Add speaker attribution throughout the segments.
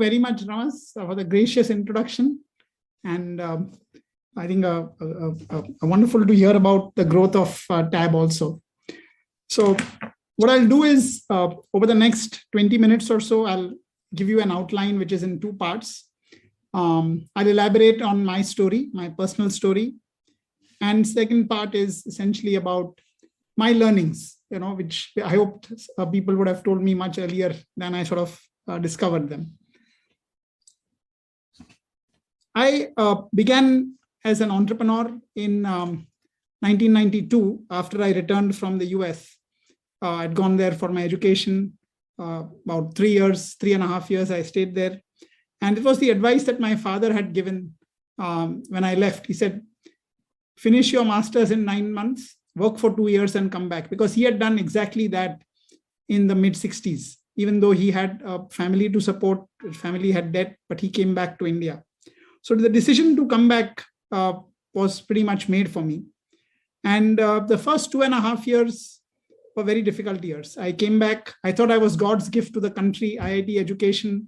Speaker 1: very much, Ramas, for the gracious introduction. And I think wonderful to hear about the growth of TAB also. So what I'll do is over the next 20 minutes or so, I'll give you an outline, which is in two parts. I'll elaborate on my story, my personal story. And second part is essentially about my learnings, which I hoped people would have told me much earlier than I sort of discovered them. I began as an entrepreneur in 1992 after I returned from the US. I'd gone there for my education, about 3.5 years I stayed there. And it was the advice that my father had given when I left. He said, finish your master's in 9 months, work for 2 years and come back, because he had done exactly that in the mid 60s, even though he had a family to support, his family had debt, but he came back to India. So the decision to come back was pretty much made for me. And the first 2.5 years were very difficult years. I came back, I thought I was God's gift to the country, IIT education,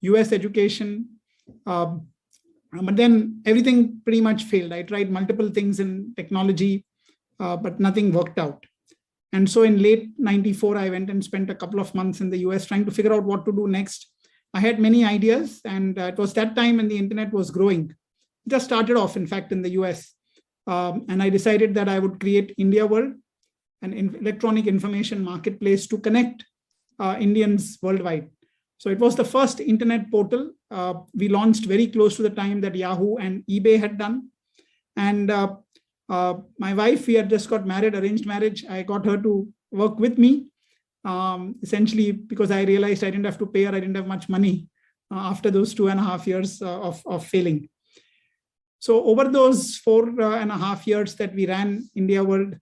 Speaker 1: US education. But then everything pretty much failed. I tried multiple things in technology, but nothing worked out. And so in late 94, I went and spent a couple of months in the US trying to figure out what to do next. I had many ideas, and it was that time when the internet was growing. It just started off, in fact, in the US. And I decided that I would create India World, an electronic information marketplace to connect Indians worldwide. So it was the first internet portal. We launched very close to the time that Yahoo and eBay had done. And my wife, we had just got married, arranged marriage. I got her to work with me, essentially because I realized I didn't have to pay her. I didn't have much money after those 2.5 years of failing. So over those 4.5 years that we ran India World,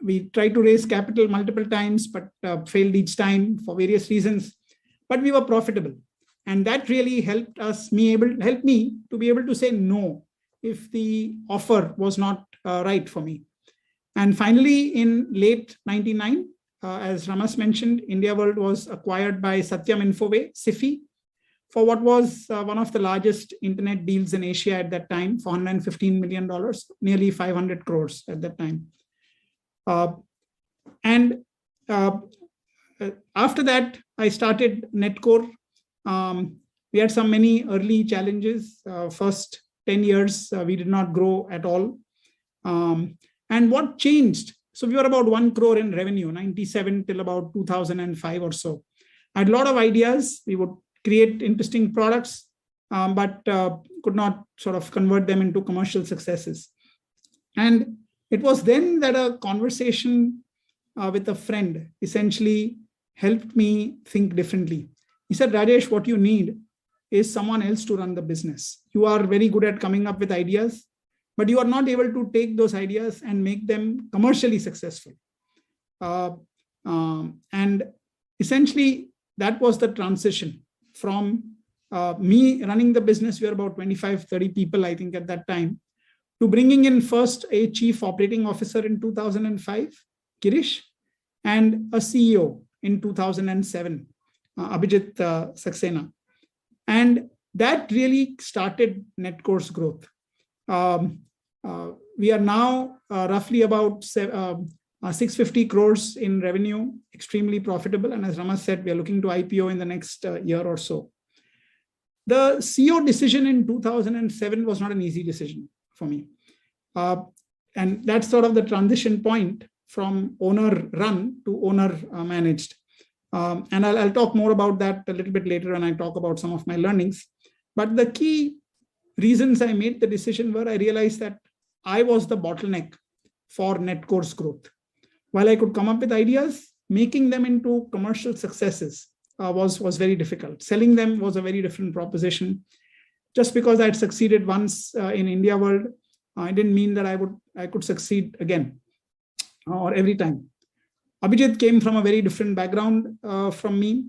Speaker 1: we tried to raise capital multiple times, but failed each time for various reasons. But we were profitable, and that really helped me to be able to say no if the offer was not right for me. And finally, in late 99, as Ramas mentioned, India World was acquired by Satyam Infoway, SIFI, for what was one of the largest internet deals in Asia at that time, for $115 million, nearly 500 crores at that time. After that, I started Netcore. We had many early challenges. First 10 years, we did not grow at all. And what changed? So we were about 1 crore in revenue, 97 till about 2005 or so. I had a lot of ideas. We would create interesting products, but could not sort of convert them into commercial successes. And it was then that a conversation with a friend essentially helped me think differently. He said, Rajesh, what you need is someone else to run the business. You are very good at coming up with ideas, but you are not able to take those ideas and make them commercially successful. And essentially, that was the transition from me running the business. We were about 25, 30 people, I think, at that time, to bringing in first a chief operating officer in 2005, Girish, and a CEO in 2007, Abhijit Saxena. And that really started Netcore's growth. We are now roughly about 650 crores in revenue, extremely profitable. And as Ramas said, we are looking to IPO in the next year or so. The CEO decision in 2007 was not an easy decision for me. And that's sort of the transition point from owner run to owner managed. And I'll talk more about that a little bit later when I talk about some of my learnings. But the key reasons I made the decision were I realized that I was the bottleneck for Netcore's growth. While I could come up with ideas, making them into commercial successes was very difficult. Selling them was a very different proposition. Just because I had succeeded once in India World, it didn't mean that I could succeed again or every time. Abhijit came from a very different background from me.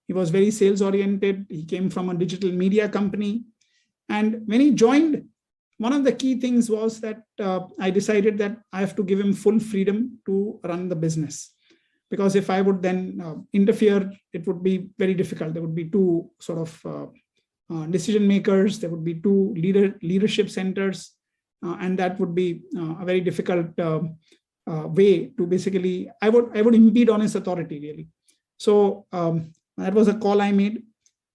Speaker 1: He was very sales oriented. He came from a digital media company. And when he joined, one of the key things was that I decided that I have to give him full freedom to run the business. because if I would then interfere, it would be very difficult. There would be two sort of decision makers, there would be two leadership centers, and that would be a very difficult way to basically, I would impede on his authority really. So that was a call I made.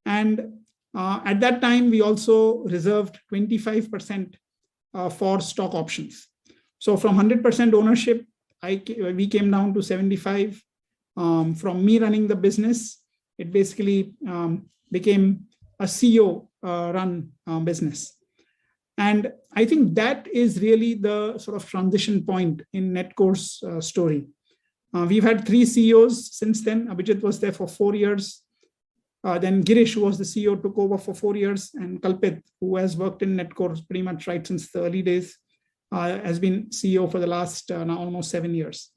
Speaker 1: And at that time, we also reserved 25% for stock options. So from 100% ownership, we came down to 75. From me running the business, it basically became a CEO run business. And I think that is really the sort of transition point in Netcore's story. We've had 3 CEOs since then. Abhijit was there for 4 years. Then Girish, who was the CEO, took over for 4 years. And Kalpit, who has worked in Netcore pretty much right since the early days, has been CEO for the last now almost 7 years.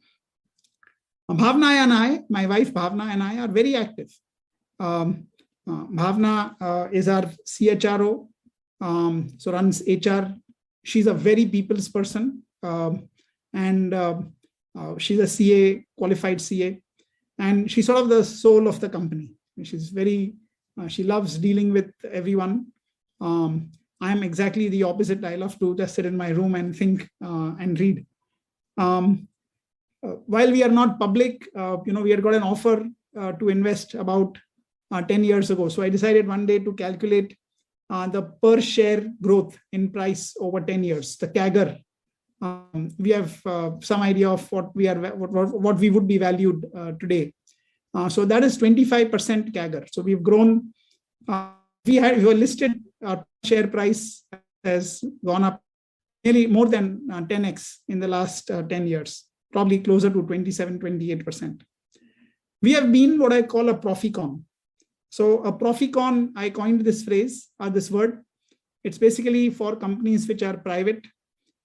Speaker 1: Bhavna and I, my wife Bhavna and I, are very active. Bhavna is our CHRO, so runs HR. She's a very people's person, and she's a CA, qualified CA, and she's sort of the soul of the company. She's very, she loves dealing with everyone. I'm exactly the opposite. I love to just sit in my room and think and read. While we are not public, we had got an offer to invest about 10 years ago. So I decided one day to calculate the per share growth in price over 10 years, the CAGR. We have some idea of what we would be valued today. So that is 25% CAGR. So we've grown. We were listed. Our share price has gone up nearly more than 10x in the last 10 years, probably closer to 27, 28%. We have been what I call a proficon. So a proficon, I coined this phrase, this word. It's basically for companies which are private,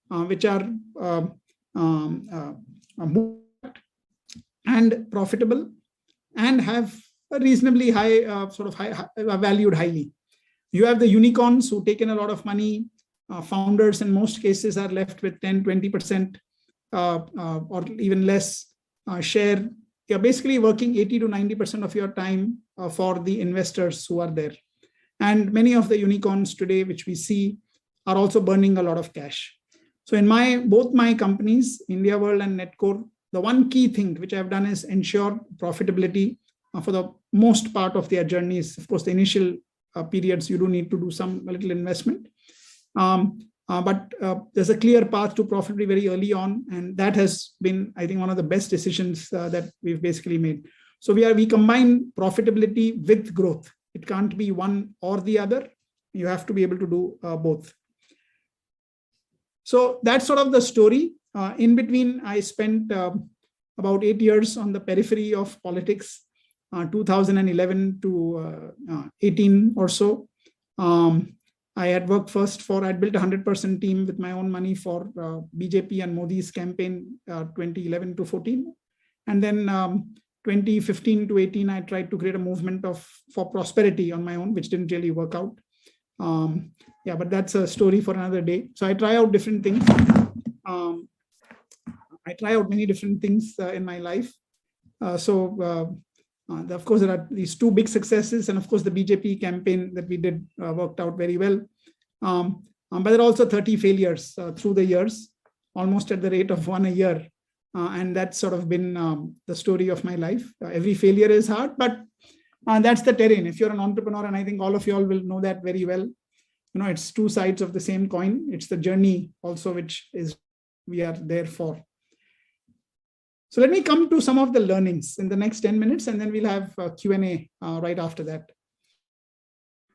Speaker 1: which are and profitable, and have a reasonably high, valued highly. You have the unicorns who take in a lot of money. Founders in most cases are left with 10, 20% or even less share. You're basically working 80 to 90% of your time for the investors who are there. And many of the unicorns today, which we see, are also burning a lot of cash. So in both my companies, India World and Netcore, the one key thing which I've done is ensure profitability for the most part of their journeys. Of course, the initial periods, you do need to do a little investment. But there's a clear path to profitability very early on. And that has been, I think, one of the best decisions that we've basically made. So we combine profitability with growth. It can't be one or the other. You have to be able to do both. So that's sort of the story. In between, I spent about 8 years on the periphery of politics, 2011 to 18 or so. I had worked first I'd built a 100% team with my own money for BJP and Modi's campaign 2011 to 14. And then 2015 to 18, I tried to create a movement for prosperity on my own, which didn't really work out. But that's a story for another day. So I try out different things. I try out many different things in my life. Of course, there are these 2 big successes. And of course, the BJP campaign that we did worked out very well. But there are also 30 failures through the years, almost at the rate of 1 a year. And that's sort of been the story of my life. Every failure is hard, but that's the terrain. If you're an entrepreneur, and I think all of you all will know that very well, it's 2 sides of the same coin. It's the journey also, which is we are there for. So let me come to some of the learnings in the next 10 minutes, and then we'll have a Q&A right after that.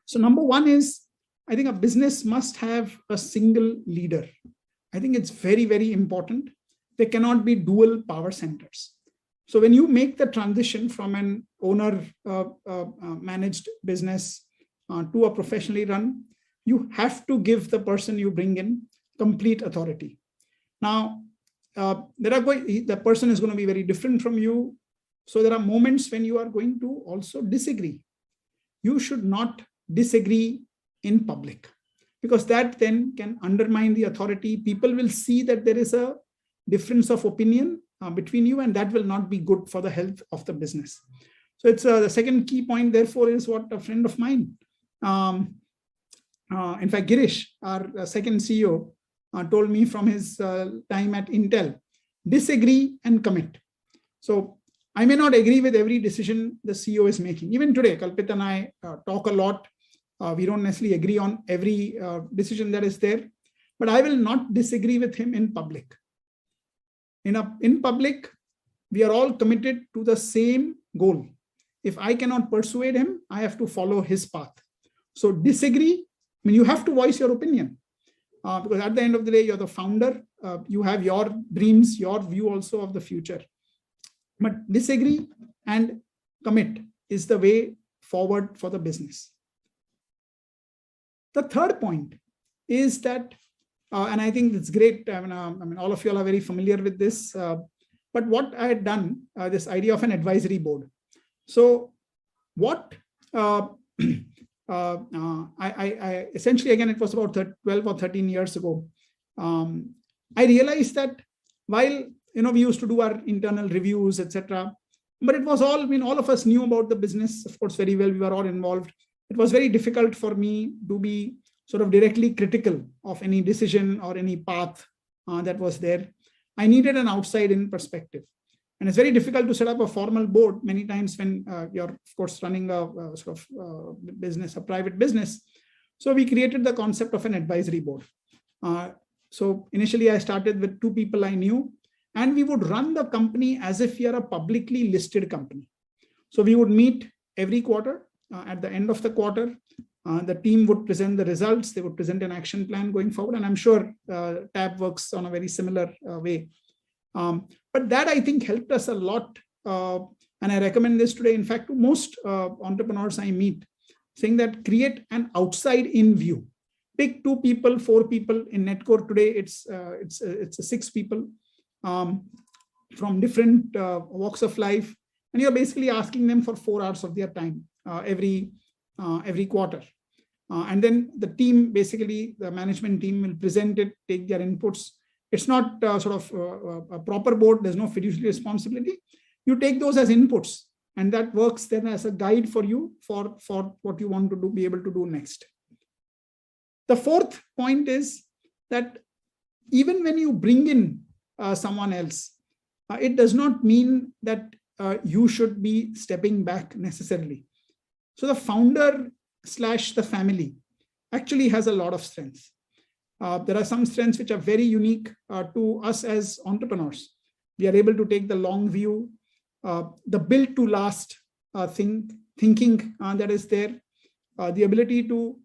Speaker 1: So number 1 is, I think a business must have a single leader. I think it's very, very important. There cannot be dual power centers. So when you make the transition from an owner managed business to a professionally run, you have to give the person you bring in complete authority. Now, the person is going to be very different from you. So there are moments when you are going to also disagree. You should not disagree in public, because that then can undermine the authority. People will see that there is a difference of opinion, between you, and that will not be good for the health of the business. So it's the second key point, therefore, is what a friend of mine, in fact, Girish, our second CEO, told me from his time at Intel: disagree and commit. So I may not agree with every decision the CEO is making. Even today, Kalpit and I talk a lot. We don't necessarily agree on every decision that is there, but I will not disagree with him in public. In public, we are all committed to the same goal. If I cannot persuade him, I have to follow his path. So disagree, I mean, you have to voice your opinion, because at the end of the day, you're the founder. You have your dreams, your view also of the future. But disagree and commit is the way forward for the business. The third point is that, and I think it's great. I mean, all of you all are very familiar with this. But what I had done, this idea of an advisory board. So what I essentially, again, it was about 12 or 13 years ago. I realized that while we used to do our internal reviews, etc., but it was all, I mean, all of us knew about the business, of course, very well. We were all involved. It was very difficult for me to be sort of directly critical of any decision or any path that was there. I needed an outside-in perspective. And it's very difficult to set up a formal board many times when you're, of course, running a sort of business, a private business. So we created the concept of an advisory board. So initially, I started with 2 people I knew, and we would run the company as if we are a publicly listed company. So we would meet every quarter. At the end of the quarter, the team would present the results. They would present an action plan going forward. And I'm sure TAB works on a very similar way. But that, I think, helped us a lot. And I recommend this today, in fact, to most entrepreneurs I meet, saying that create an outside-in view. Pick 2 people, 4 people. In Netcore today, it's 6 people from different walks of life. And you're basically asking them for 4 hours of their time every quarter. And then the team, basically the management team, will present it, take their inputs. It's not sort of a proper board. There's no fiduciary responsibility. You take those as inputs, and that works then as a guide for you for what you want to do, be able to do next. The fourth point is that even when you bring in someone else, it does not mean that you should be stepping back necessarily. So the founder / the family actually has a lot of strengths. There are some strengths which are very unique to us as entrepreneurs. We are able to take the long view, the build to last thinking that is there, the ability to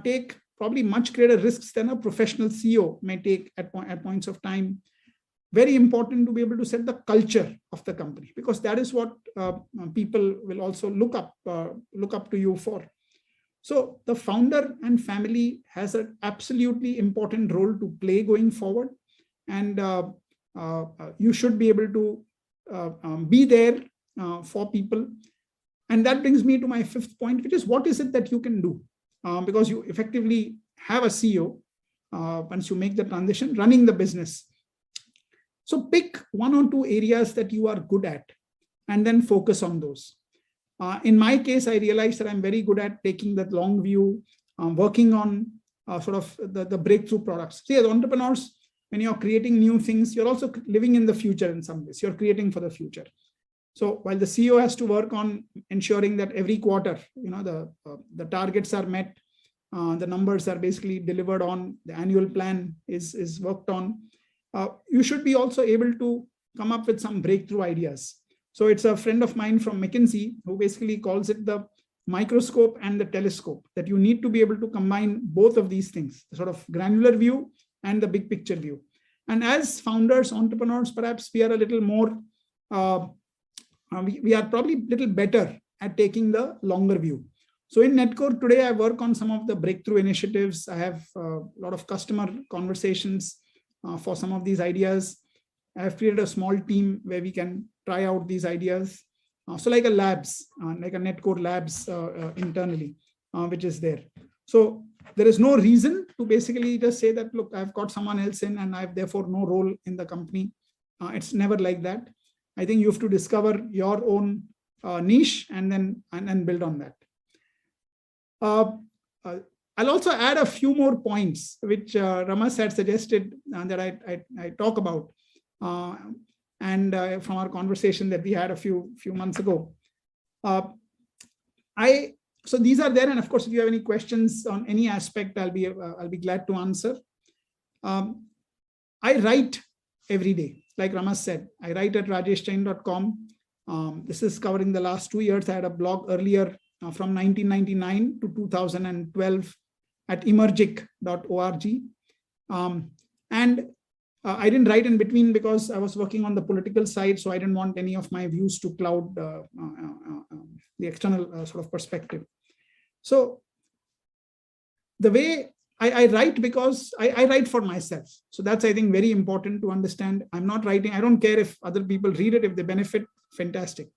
Speaker 1: take probably much greater risks than a professional CEO may take at points of time. Very important to be able to set the culture of the company, because that is what people will also look up to you for. So the founder and family has an absolutely important role to play going forward. And you should be able to be there for people. And that brings me to my 5th point, which is what is it that you can do? Because you effectively have a CEO once you make the transition, running the business. So pick 1 or 2 areas that you are good at and then focus on those. In my case, I realized that I'm very good at taking that long view, working on sort of the breakthrough products. See, as entrepreneurs, when you're creating new things, you're also living in the future in some ways. You're creating for the future. So while the CEO has to work on ensuring that every quarter, the targets are met, the numbers are basically delivered on, the annual plan is worked on, you should be also able to come up with some breakthrough ideas. So it's a friend of mine from McKinsey who basically calls it the microscope and the telescope, that you need to be able to combine both of these things, the sort of granular view and the big picture view. And as founders, entrepreneurs, perhaps we are a little more, we are probably a little better at taking the longer view. So in Netcore today, I work on some of the breakthrough initiatives. I have a lot of customer conversations for some of these ideas. I have created a small team where we can try out these ideas. So like a labs, like a Netcore labs internally, which is there. So there is no reason to basically just say that, look, I've got someone else in and I've therefore no role in the company. It's never like that. I think you have to discover your own niche and then build on that. I'll also add a few more points which Ramas had suggested that I talk about, and from our conversation that we had a few months ago. So these are there, and of course, if you have any questions on any aspect, I'll be glad to answer. I write every day, like Ramas said. I write at rajeshjain.com. This is covering the last 2 years. I had a blog earlier from 1999 to 2012 at emergic.org. And I didn't write in between because I was working on the political side, so I didn't want any of my views to cloud the external sort of perspective. So the way I write, because I write for myself. So that's, I think, very important to understand. I'm not writing. I don't care if other people read it. If they benefit, fantastic.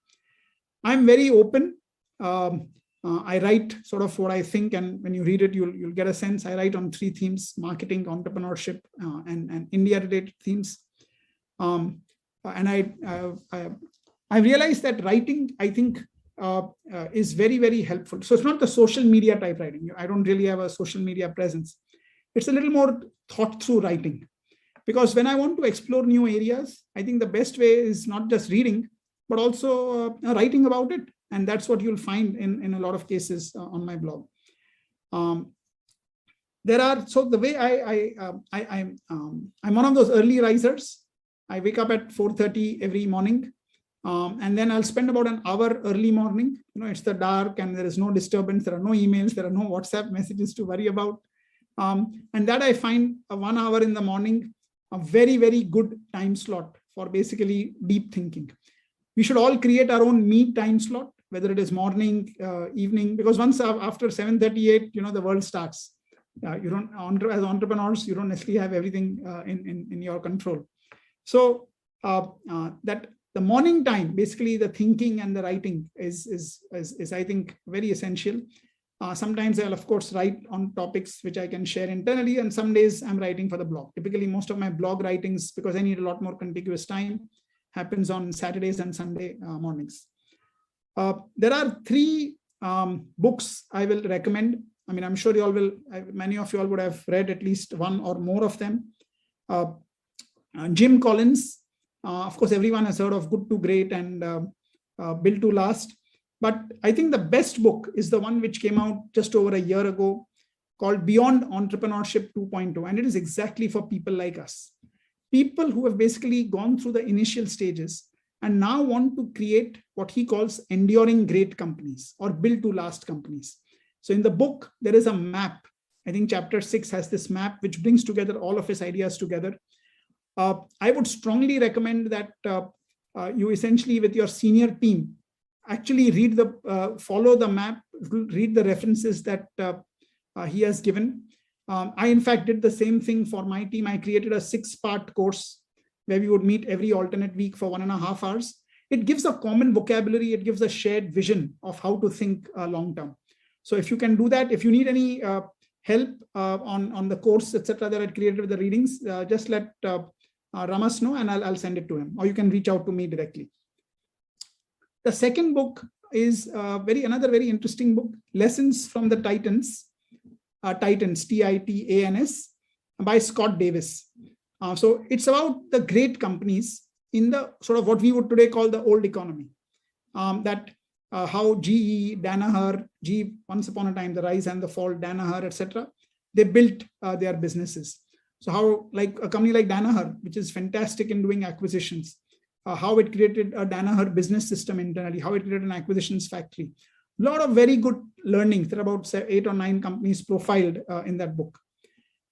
Speaker 1: I'm very open. I write sort of what I think, and when you read it, you'll get a sense. I write on 3 themes: marketing, entrepreneurship, and India-related themes. And I realized that writing, I think, is very, very helpful. So it's not the social media type writing. I don't really have a social media presence. It's a little more thought through writing, because when I want to explore new areas, I think the best way is not just reading, but also writing about it. And that's what you'll find in a lot of cases on my blog. So the way I'm one of those early risers. I wake up at 4:30 every morning. And then I'll spend about an hour early morning. It's the dark and there is no disturbance. There are no emails. There are no WhatsApp messages to worry about. And that I find 1 hour in the morning a very, very good time slot for basically deep thinking. We should all create our own me time slot, whether it is morning, evening, because once after 7:38, the world starts. You don't, as entrepreneurs, you don't necessarily have everything in your control. So that the morning time, basically the thinking and the writing is I think, very essential. Sometimes I'll, of course, write on topics which I can share internally, and some days I'm writing for the blog. Typically, most of my blog writings, because I need a lot more contiguous time, happens on Saturdays and Sunday mornings. There are 3 books I will recommend. I mean, I'm sure you all will, many of you all would have read at least one or more of them. Jim Collins, of course, everyone has heard of Good to Great and Build to Last. But I think the best book is the one which came out just over a year ago, called Beyond Entrepreneurship 2.0. And it is exactly for people like us. People who have basically gone through the initial stages and now want to create what he calls enduring great companies or build to last companies. So in the book, there is a map. I think chapter 6 has this map which brings together all of his ideas together. I would strongly recommend that you essentially, with your senior team, actually read follow the map, read the references that he has given. I, in fact, did the same thing for my team. I created a 6-part course where we would meet every alternate week for 1.5 hours. It gives a common vocabulary. It gives a shared vision of how to think long term. So if you can do that, if you need any help on the course, etc., that I created with the readings, just let Ramas know and I'll send it to him, or you can reach out to me directly. The second book is another very interesting book, Lessons from the Titans, Titans, by Scott Davis. So it's about the great companies in the sort of what we would today call the old economy. How GE, Danaher, once upon a time, the rise and the fall, Danaher, etc., they built their businesses. So how, like a company like Danaher, which is fantastic in doing acquisitions, how it created a Danaher business system internally, how it created an acquisitions factory. A lot of very good learnings. There are about 8 or 9 companies profiled in that book.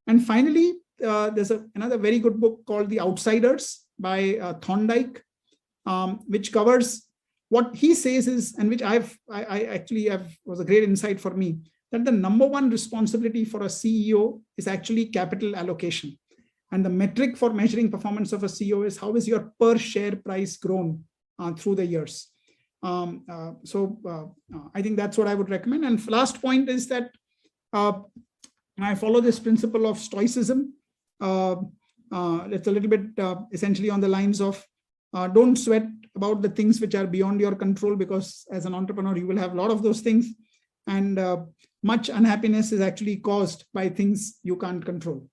Speaker 1: And finally, there's another very good book called The Outsiders by Thorndike, which covers what he says is, and which I actually was a great insight for me, that the number one responsibility for a CEO is actually capital allocation. And the metric for measuring performance of a CEO is how is your per share price grown through the years. I think that's what I would recommend. And last point is that I follow this principle of stoicism. It's a little bit essentially on the lines of don't sweat about the things which are beyond your control, because as an entrepreneur, you will have a lot of those things. And much unhappiness is actually caused by things you can't control.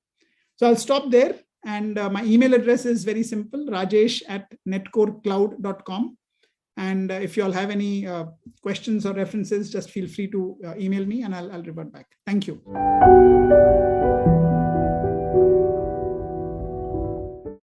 Speaker 1: So I'll stop there. And my email address is very simple, rajesh@netcorecloud.com. And if you all have any questions or references, just feel free to email me and I'll revert back. Thank you.